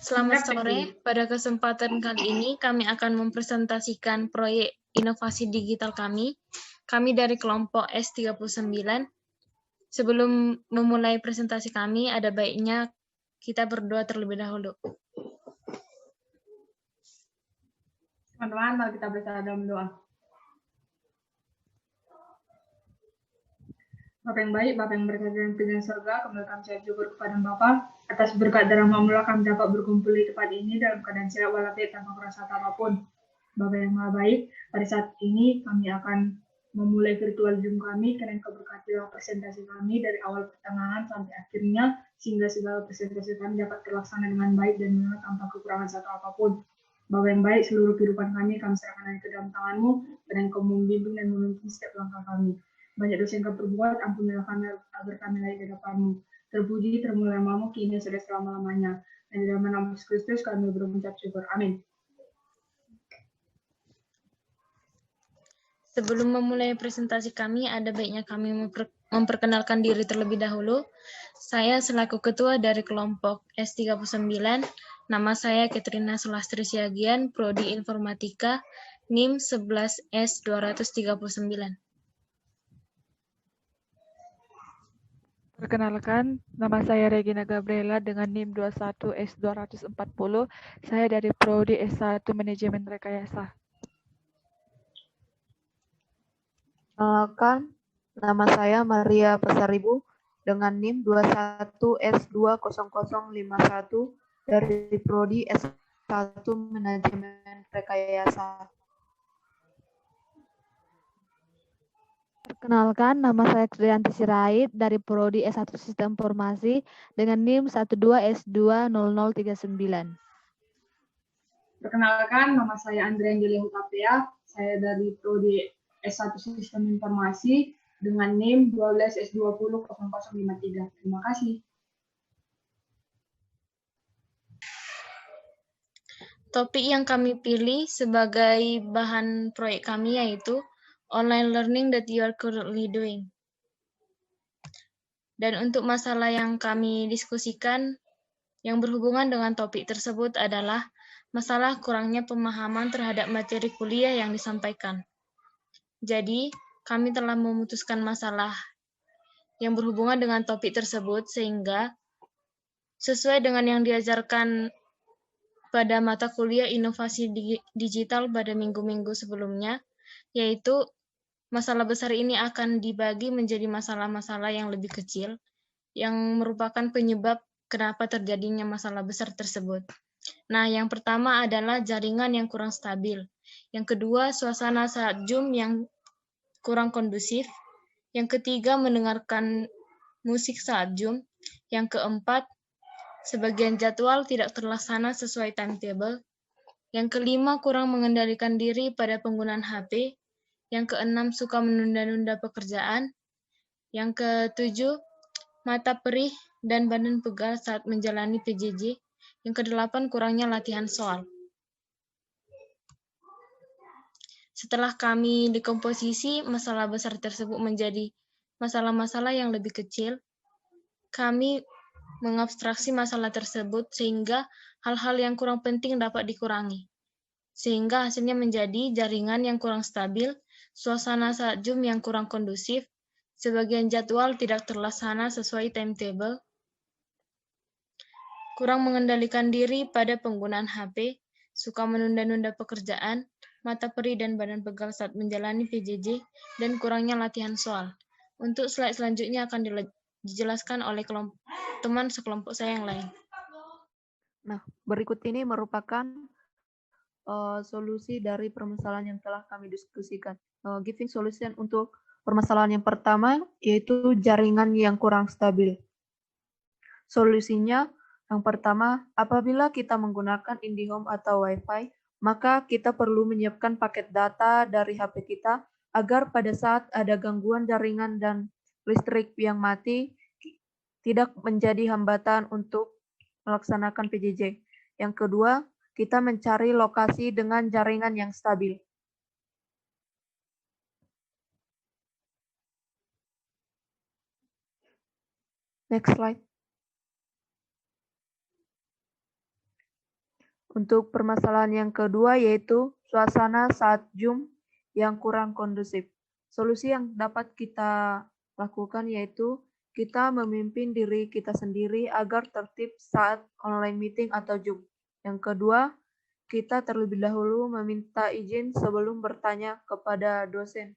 Selamat sore. Pada kesempatan kali ini kami akan mempresentasikan proyek inovasi digital kami. Kami dari kelompok S39. Sebelum memulai presentasi kami, ada baiknya kita berdoa terlebih dahulu. Teman-teman, mari kita bersama dalam doa. Bapa yang baik, Bapa yang berkata dalam pilihan surga, kembali kami saya syukur kepada Bapa atas berkat dan rahmat-Mu kami dapat berkumpul di tempat ini dalam keadaan sehat walafiat tanpa merasa apapun. Bapa yang maha baik, pada saat ini kami akan memulai virtual Zoom kami karena Engkau berkatilah presentasi kami dari awal pertengahan sampai akhirnya sehingga segala presentasi kami dapat terlaksana dengan baik dan benar tanpa kekurangan satu apapun. Bapa yang baik, seluruh kehidupan kami serahkan ke dalam tangan-Mu dan Engkau membimbing dan memimpin setiap langkah kami. Banyak dosa yang kami perbuat, ampunilah kami agar kami layak di hadapan-Mu. Terpuji, termulia nama-Mu, kini sudah selama-lamanya. Dan di dalam nama Yesus Kristus kami berucap syukur. Amin. Sebelum memulai presentasi kami, ada baiknya kami memperkenalkan diri terlebih dahulu. Saya selaku ketua dari kelompok S39, nama saya Katrina Sulastri Siagian, Prodi Informatika, NIM 11S239. Perkenalkan, nama saya Regina Gabriela dengan NIM 21S240. Saya dari Prodi S1 Manajemen Rekayasa. Perkenalkan, nama saya Maria Pasaribu dengan NIM 21S20051 dari Prodi S1 Manajemen Rekayasa. Perkenalkan, nama saya Kriyanti Sirait dari Prodi S1 Sistem Informasi dengan NIM 12S20039. Perkenalkan, nama saya Andrea Angelia Hutapea. Saya dari Prodi S1 Sistem Informasi dengan NIM 12S200053. Terima kasih. Topik yang kami pilih sebagai bahan proyek kami yaitu online learning that you are currently doing. Dan untuk masalah yang kami diskusikan yang berhubungan dengan topik tersebut adalah masalah kurangnya pemahaman terhadap materi kuliah yang disampaikan. Jadi, kami telah memutuskan masalah yang berhubungan dengan topik tersebut sehingga sesuai dengan yang diajarkan pada mata kuliah inovasi digital pada minggu-minggu sebelumnya, yaitu masalah besar ini akan dibagi menjadi masalah-masalah yang lebih kecil, yang merupakan penyebab kenapa terjadinya masalah besar tersebut. Nah, yang pertama adalah jaringan yang kurang stabil. Yang kedua, suasana saat Zoom yang kurang kondusif. Yang ketiga, mendengarkan musik saat Zoom. Yang keempat, sebagian jadwal tidak terlaksana sesuai timetable. Yang kelima, kurang mengendalikan diri pada penggunaan HP. Yang keenam, suka menunda-nunda pekerjaan. Yang ketujuh, mata perih dan badan pegal saat menjalani PJJ. Yang kedelapan, kurangnya latihan soal. Setelah kami dekomposisi masalah besar tersebut menjadi masalah-masalah yang lebih kecil, kami mengabstraksi masalah tersebut sehingga hal-hal yang kurang penting dapat dikurangi. Sehingga hasilnya menjadi jaringan yang kurang stabil, suasana saat Zoom yang kurang kondusif, sebagian jadwal tidak terlaksana sesuai timetable, kurang mengendalikan diri pada penggunaan HP, suka menunda-nunda pekerjaan, mata perih dan badan pegal saat menjalani PJJ, dan kurangnya latihan soal. Untuk slide selanjutnya akan dijelaskan oleh teman sekelompok saya yang lain. Nah, berikut ini merupakan solusi dari permasalahan yang telah kami diskusikan. Giving solution untuk permasalahan yang pertama yaitu jaringan yang kurang stabil. Solusinya yang pertama, apabila kita menggunakan IndiHome atau Wi-Fi, maka kita perlu menyiapkan paket data dari HP kita agar pada saat ada gangguan jaringan dan listrik yang mati tidak menjadi hambatan untuk melaksanakan PJJ. Yang kedua, kita mencari lokasi dengan jaringan yang stabil. Next slide. Untuk permasalahan yang kedua yaitu suasana saat Zoom yang kurang kondusif. Solusi yang dapat kita lakukan yaitu kita memimpin diri kita sendiri agar tertib saat online meeting atau Zoom. Yang kedua, kita terlebih dahulu meminta izin sebelum bertanya kepada dosen.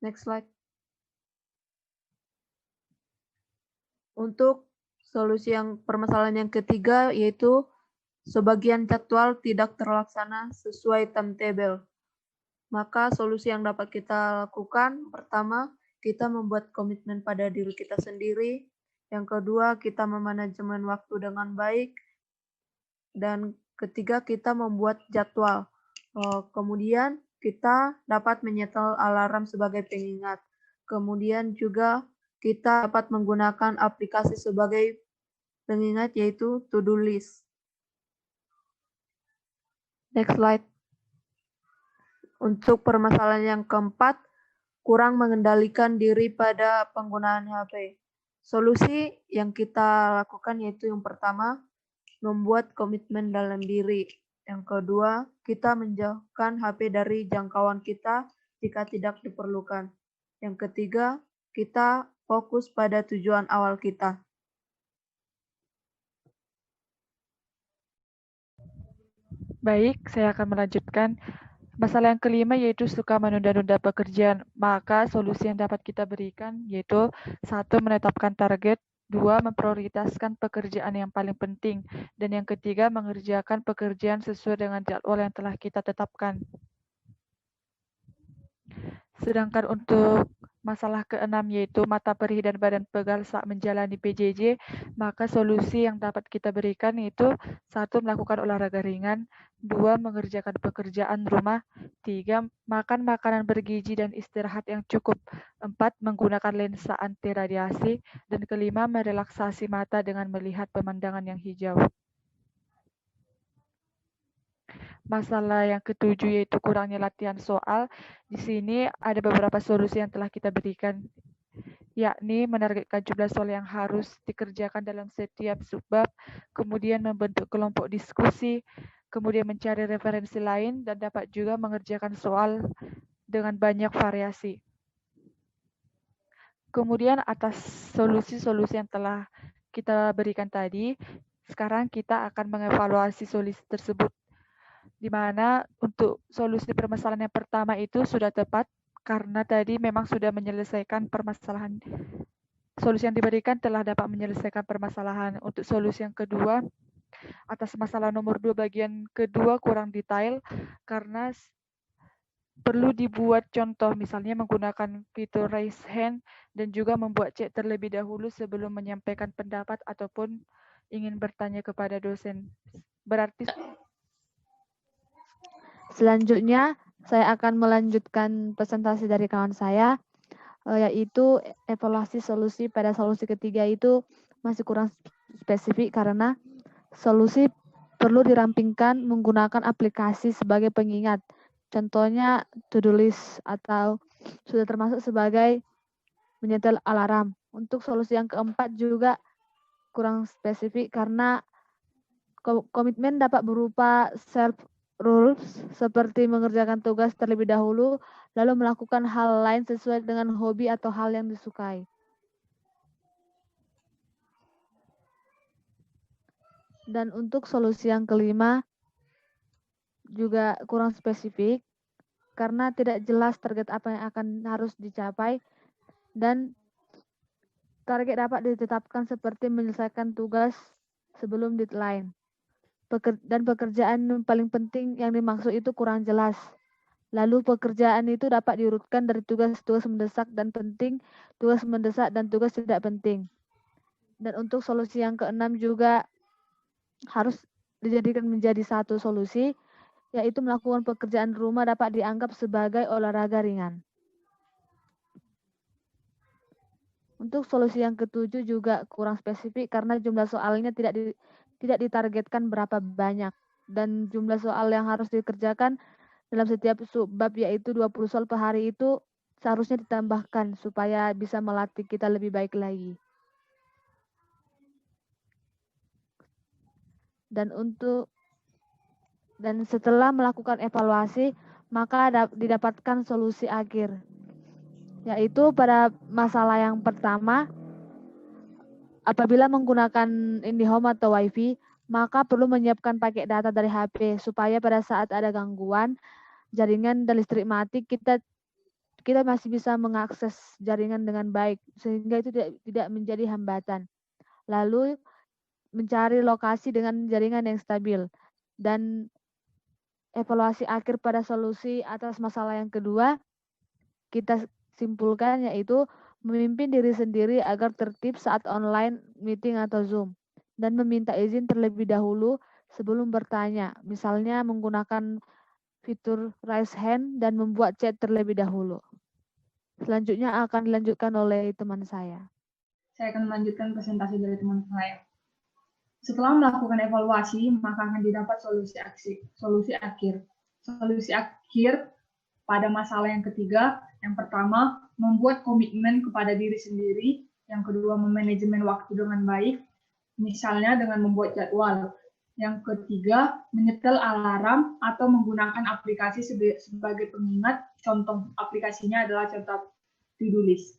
Next slide. Untuk solusi yang permasalahan yang ketiga yaitu sebagian jadwal tidak terlaksana sesuai timetable. Maka solusi yang dapat kita lakukan, pertama, kita membuat komitmen pada diri kita sendiri. Yang kedua, kita memanajemen waktu dengan baik. Dan ketiga, kita membuat jadwal. Kemudian, kita dapat menyetel alarm sebagai pengingat. Kemudian juga kita dapat menggunakan aplikasi sebagai pengingat yaitu to-do list. Next slide. Untuk permasalahan yang keempat, kurang mengendalikan diri pada penggunaan HP. Solusi yang kita lakukan yaitu yang pertama, membuat komitmen dalam diri. Yang kedua, kita menjauhkan HP dari jangkauan kita jika tidak diperlukan. Yang ketiga, kita fokus pada tujuan awal kita. Baik, saya akan melanjutkan. Masalah yang kelima yaitu suka menunda-nunda pekerjaan. Maka solusi yang dapat kita berikan yaitu 1. Menetapkan target, 2. Memprioritaskan pekerjaan yang paling penting, dan yang ketiga mengerjakan pekerjaan sesuai dengan jadwal yang telah kita tetapkan. Sedangkan untuk masalah keenam yaitu mata perih dan badan pegal saat menjalani PJJ, maka solusi yang dapat kita berikan yaitu 1. Melakukan olahraga ringan, 2. Mengerjakan pekerjaan rumah, 3. Makan makanan bergizi dan istirahat yang cukup, 4. Menggunakan lensa anti radiasi, dan kelima merelaksasi mata dengan melihat pemandangan yang hijau. Masalah yang ketujuh yaitu kurangnya latihan soal. Di sini ada beberapa solusi yang telah kita berikan, yakni menargetkan jumlah soal yang harus dikerjakan dalam setiap subbab, kemudian membentuk kelompok diskusi, kemudian mencari referensi lain, dan dapat juga mengerjakan soal dengan banyak variasi. Kemudian atas solusi-solusi yang telah kita berikan tadi, sekarang kita akan mengevaluasi solusi tersebut, di mana untuk solusi permasalahan yang pertama itu sudah tepat karena tadi memang sudah menyelesaikan permasalahan. Solusi yang diberikan telah dapat menyelesaikan permasalahan. Untuk solusi yang kedua, atas masalah nomor 2 bagian kedua kurang detail karena perlu dibuat contoh, misalnya menggunakan fitur raise hand dan juga membuat chat terlebih dahulu sebelum menyampaikan pendapat ataupun ingin bertanya kepada dosen. Berarti Selanjutnya, saya akan melanjutkan presentasi dari kawan saya, yaitu evaluasi solusi pada solusi ketiga itu masih kurang spesifik karena solusi perlu dirampingkan menggunakan aplikasi sebagai pengingat. Contohnya to-do list atau sudah termasuk sebagai menyetel alarm. Untuk solusi yang keempat juga kurang spesifik karena komitmen dapat berupa self rules seperti mengerjakan tugas terlebih dahulu, lalu melakukan hal lain sesuai dengan hobi atau hal yang disukai. Dan untuk solusi yang kelima juga kurang spesifik karena tidak jelas target apa yang akan harus dicapai dan target dapat ditetapkan seperti menyelesaikan tugas sebelum deadline. Dan pekerjaan yang paling penting yang dimaksud itu kurang jelas. Lalu pekerjaan itu dapat diurutkan dari tugas-tugas mendesak dan penting, tugas mendesak dan tugas tidak penting. Dan untuk solusi yang keenam juga harus dijadikan menjadi satu solusi, yaitu melakukan pekerjaan rumah dapat dianggap sebagai olahraga ringan. Untuk solusi yang ketujuh juga kurang spesifik karena jumlah soalnya tidak ditargetkan berapa banyak dan jumlah soal yang harus dikerjakan dalam setiap subbab yaitu 20 soal per hari itu seharusnya ditambahkan supaya bisa melatih kita lebih baik lagi. Dan setelah melakukan evaluasi, maka didapatkan solusi akhir, yaitu pada masalah yang pertama, apabila menggunakan IndiHome atau WiFi, maka perlu menyiapkan paket data dari HP supaya pada saat ada gangguan jaringan dan listrik mati, kita masih bisa mengakses jaringan dengan baik, sehingga itu tidak menjadi hambatan. Lalu mencari lokasi dengan jaringan yang stabil. Dan evaluasi akhir pada solusi atas masalah yang kedua, kita simpulkan yaitu memimpin diri sendiri agar tertib saat online meeting atau Zoom, dan meminta izin terlebih dahulu sebelum bertanya, misalnya menggunakan fitur raise hand dan membuat chat terlebih dahulu. Selanjutnya akan dilanjutkan oleh teman saya. Saya akan melanjutkan presentasi dari teman saya. Setelah melakukan evaluasi, maka akan didapat solusi akhir. Solusi akhir pada masalah yang ketiga, yang pertama, membuat komitmen kepada diri sendiri. Yang kedua, memanajemen waktu dengan baik, misalnya dengan membuat jadwal. Yang ketiga, menyetel alarm atau menggunakan aplikasi sebagai pengingat. Contoh aplikasinya adalah contoh to-do list.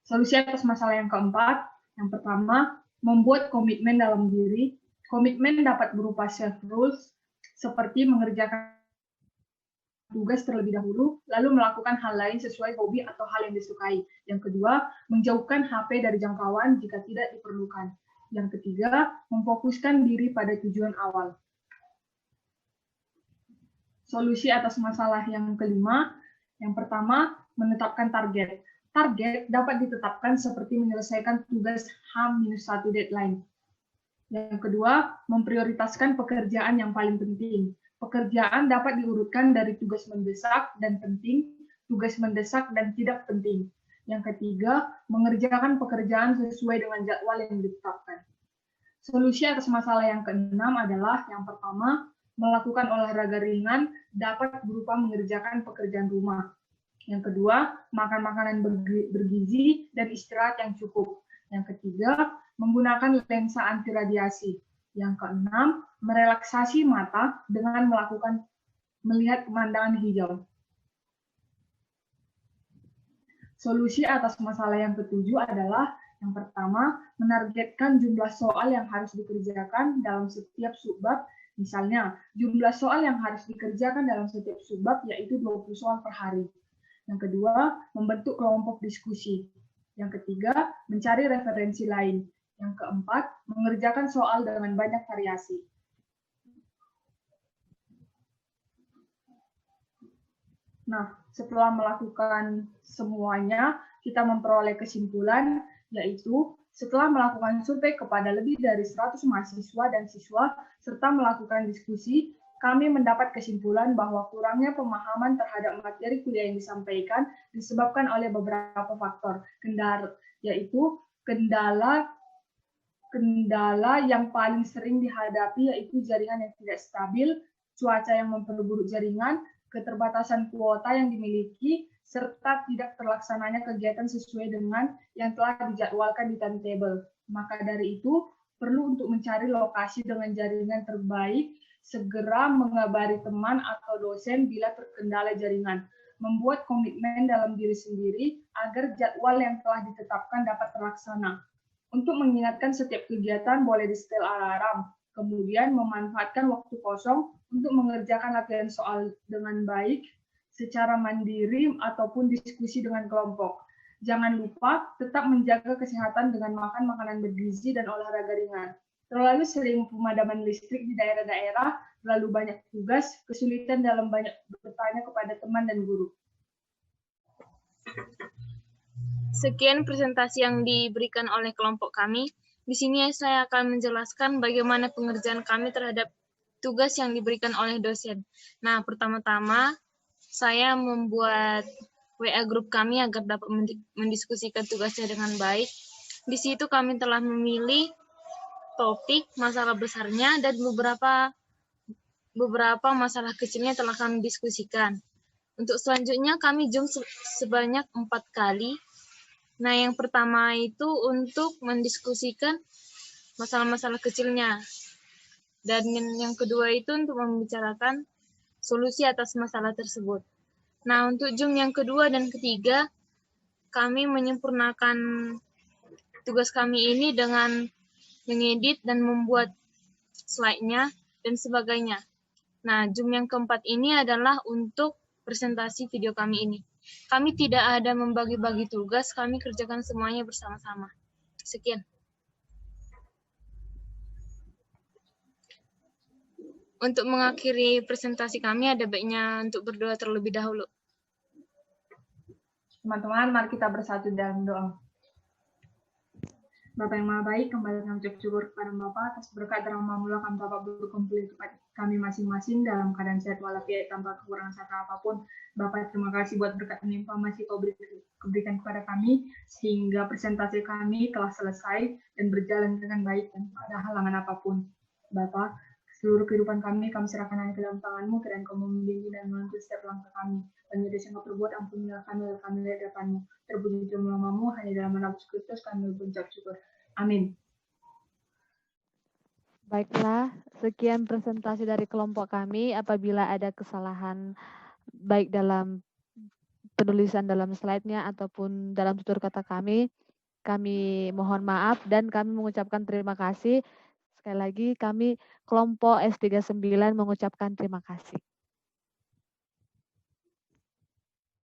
Solusi atas masalah yang keempat, yang pertama, membuat komitmen dalam diri. Komitmen dapat berupa self-rules, seperti mengerjakan tugas terlebih dahulu, lalu melakukan hal lain sesuai hobi atau hal yang disukai. Yang kedua, menjauhkan HP dari jangkauan jika tidak diperlukan. Yang ketiga, memfokuskan diri pada tujuan awal. Solusi atas masalah yang kelima, yang pertama, menetapkan target. Target dapat ditetapkan seperti menyelesaikan tugas H-1 deadline. Yang kedua, memprioritaskan pekerjaan yang paling penting. Pekerjaan dapat diurutkan dari tugas mendesak dan penting, tugas mendesak dan tidak penting. Yang ketiga, mengerjakan pekerjaan sesuai dengan jadwal yang ditetapkan. Solusi atas masalah yang keenam adalah yang pertama, melakukan olahraga ringan dapat berupa mengerjakan pekerjaan rumah. Yang kedua, makan makanan bergizi dan istirahat yang cukup. Yang ketiga, menggunakan lensa anti radiasi. Yang keenam, merelaksasi mata dengan melihat pemandangan hijau. Solusi atas masalah yang ketujuh adalah yang pertama, menargetkan jumlah soal yang harus dikerjakan dalam setiap subbab. Misalnya, jumlah soal yang harus dikerjakan dalam setiap subbab yaitu 20 soal per hari. Yang kedua, membentuk kelompok diskusi. Yang ketiga, mencari referensi lain. Yang keempat, mengerjakan soal dengan banyak variasi. Nah, setelah melakukan semuanya, kita memperoleh kesimpulan, yaitu setelah melakukan survei kepada lebih dari 100 mahasiswa dan siswa, serta melakukan diskusi, kami mendapat kesimpulan bahwa kurangnya pemahaman terhadap materi kuliah yang disampaikan disebabkan oleh beberapa faktor, yaitu kendala yang paling sering dihadapi yaitu jaringan yang tidak stabil, cuaca yang memperburuk jaringan, keterbatasan kuota yang dimiliki, serta tidak terlaksananya kegiatan sesuai dengan yang telah dijadwalkan di timetable. Maka dari itu, perlu untuk mencari lokasi dengan jaringan terbaik, segera mengabari teman atau dosen bila terkendala jaringan, membuat komitmen dalam diri sendiri agar jadwal yang telah ditetapkan dapat terlaksana. Untuk mengingatkan setiap kegiatan boleh di-setel alarm, kemudian memanfaatkan waktu kosong untuk mengerjakan latihan soal dengan baik, secara mandiri ataupun diskusi dengan kelompok. Jangan lupa tetap menjaga kesehatan dengan makan makanan bergizi dan olahraga ringan. Terlalu sering pemadaman listrik di daerah-daerah, terlalu banyak tugas, kesulitan dalam banyak bertanya kepada teman dan guru. Sekian presentasi yang diberikan oleh kelompok kami. Di sini saya akan menjelaskan bagaimana pengerjaan kami terhadap tugas yang diberikan oleh dosen. Nah, pertama-tama saya membuat WA grup kami agar dapat mendiskusikan tugasnya dengan baik. Di situ kami telah memilih topik, masalah besarnya, dan beberapa masalah kecilnya telah kami diskusikan. Untuk selanjutnya kami Zoom sebanyak 4 kali. Nah, yang pertama itu untuk mendiskusikan masalah-masalah kecilnya. Dan yang kedua itu untuk membicarakan solusi atas masalah tersebut. Nah, untuk Zoom yang kedua dan ketiga, kami menyempurnakan tugas kami ini dengan mengedit dan membuat slide-nya dan sebagainya. Nah, Zoom yang keempat ini adalah untuk presentasi video kami ini. Kami tidak ada membagi-bagi tugas, kami kerjakan semuanya bersama-sama. Sekian. Untuk mengakhiri presentasi kami, ada baiknya untuk berdoa terlebih dahulu. Teman-teman, mari kita bersatu dalam doa. Bapa yang Maha Baik, kembali kami ucap syukur kepada Bapa atas berkat dan rahmat-Mu kami dapat berkumpul di tempat kami masing-masing dalam keadaan sehat walafiat tanpa kekurangan satu apapun. Bapa, terima kasih buat berkat dan informasi Kau berikan kepada kami sehingga presentasi kami telah selesai dan berjalan dengan baik tanpa ada halangan apapun. Bapa, seluruh kehidupan kami serahkan hanya ke dalam tangan-Mu, kiranya Kau membimbing dan menuntun setiap langkah kami. Dan yang Kau perbuat, ampunilah kami dari hadapan-Mu. Terpuji nama-Mu, hanya dalam nama Yesus Kristus kami berucap syukur. Amin. Baiklah, sekian presentasi dari kelompok kami. Apabila ada kesalahan baik dalam penulisan dalam slide-nya ataupun dalam tutur kata kami mohon maaf dan kami mengucapkan terima kasih. Sekali lagi kami kelompok S39 mengucapkan terima kasih.